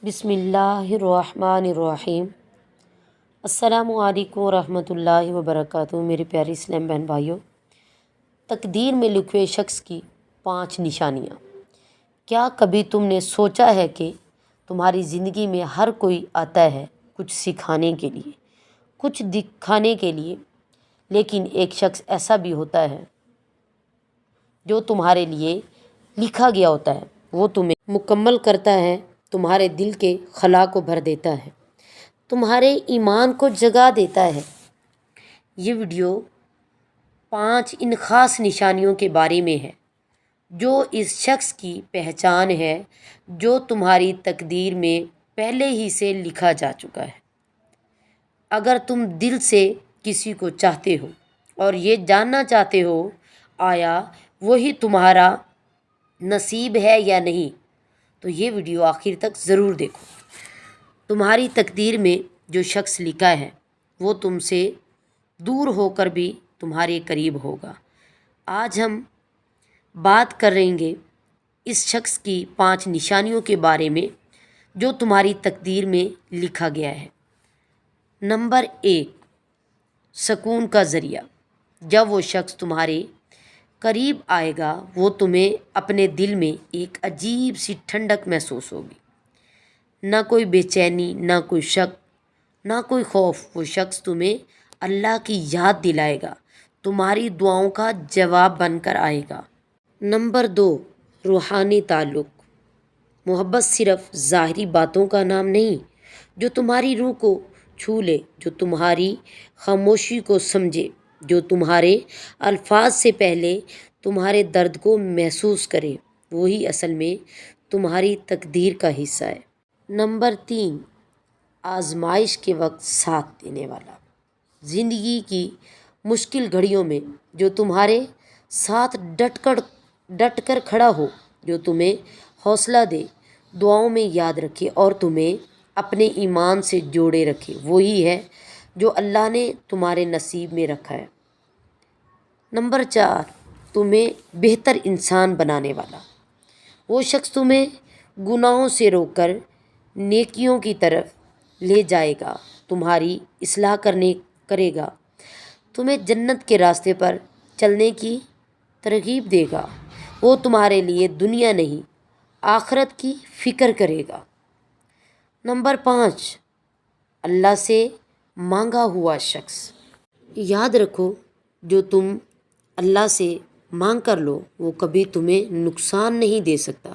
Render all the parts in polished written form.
بسم اللہ الرحمن الرحیم۔ السلام علیکم ورحمۃ اللہ وبرکاتہ۔ میرے پیارے اسلام بہن بھائیوں، تقدیر میں لکھے ہوئے شخص کی 5 نشانیاں۔ کیا کبھی تم نے سوچا ہے کہ تمہاری زندگی میں ہر کوئی آتا ہے کچھ سکھانے کے لیے، کچھ دکھانے کے لیے، لیکن ایک شخص ایسا بھی ہوتا ہے جو تمہارے لیے لکھا گیا ہوتا ہے، وہ تمہیں مکمل کرتا ہے، تمہارے دل کے خلا کو بھر دیتا ہے، تمہارے ایمان کو جگا دیتا ہے۔ یہ ویڈیو 5 ان خاص نشانیوں کے بارے میں ہے جو اس شخص کی پہچان ہے، جو تمہاری تقدیر میں پہلے ہی سے لکھا جا چکا ہے۔ اگر تم دل سے کسی کو چاہتے ہو اور یہ جاننا چاہتے ہو آیا وہی تمہارا نصیب ہے یا نہیں، تو یہ ویڈیو آخر تک ضرور دیکھو۔ تمہاری تقدیر میں جو شخص لکھا ہے وہ تم سے دور ہو کر بھی تمہارے قریب ہوگا۔ آج ہم بات کریں گے اس شخص کی 5 نشانیوں کے بارے میں جو تمہاری تقدیر میں لکھا گیا ہے۔ نمبر 1، سکون کا ذریعہ۔ جب وہ شخص تمہارے قریب آئے گا وہ تمہیں اپنے دل میں ایک عجیب سی ٹھنڈک محسوس ہوگی، نہ کوئی بے چینی، نہ کوئی شک، نہ کوئی خوف۔ وہ شخص تمہیں اللہ کی یاد دلائے گا، تمہاری دعاؤں کا جواب بن کر آئے گا۔ نمبر 2، روحانی تعلق۔ محبت صرف ظاہری باتوں کا نام نہیں، جو تمہاری روح کو چھو لے، جو تمہاری خاموشی کو سمجھے، جو تمہارے الفاظ سے پہلے تمہارے درد کو محسوس کرے، وہی اصل میں تمہاری تقدیر کا حصہ ہے۔ نمبر 3، آزمائش کے وقت ساتھ دینے والا۔ زندگی کی مشکل گھڑیوں میں جو تمہارے ساتھ ڈٹ کر کھڑا ہو، جو تمہیں حوصلہ دے، دعاؤں میں یاد رکھے اور تمہیں اپنے ایمان سے جوڑے رکھے، وہی ہے جو اللہ نے تمہارے نصیب میں رکھا ہے۔ نمبر 4، تمہیں بہتر انسان بنانے والا۔ وہ شخص تمہیں گناہوں سے روک کر نیکیوں کی طرف لے جائے گا، تمہاری اصلاح کرے گا، تمہیں جنت کے راستے پر چلنے کی ترغیب دے گا۔ وہ تمہارے لیے دنیا نہیں، آخرت کی فکر کرے گا۔ نمبر 5، اللہ سے مانگا ہوا شخص۔ یاد رکھو، جو تم اللہ سے مانگ کر لو وہ کبھی تمہیں نقصان نہیں دے سکتا۔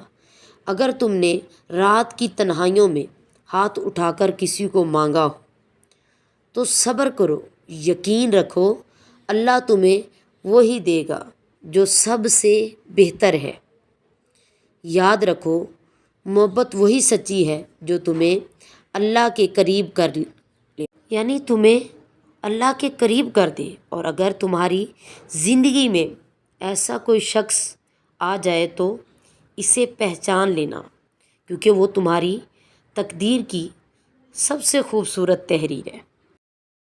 اگر تم نے رات کی تنہائیوں میں ہاتھ اٹھا کر کسی کو مانگا ہو تو صبر کرو، یقین رکھو اللہ تمہیں وہی دے گا جو سب سے بہتر ہے۔ یاد رکھو، محبت وہی سچی ہے جو تمہیں اللہ کے قریب کر لے، یعنی تمہیں اللہ کے قریب کر دے۔ اور اگر تمہاری زندگی میں ایسا کوئی شخص آ جائے تو اسے پہچان لینا، کیونکہ وہ تمہاری تقدیر کی سب سے خوبصورت تحریر ہے۔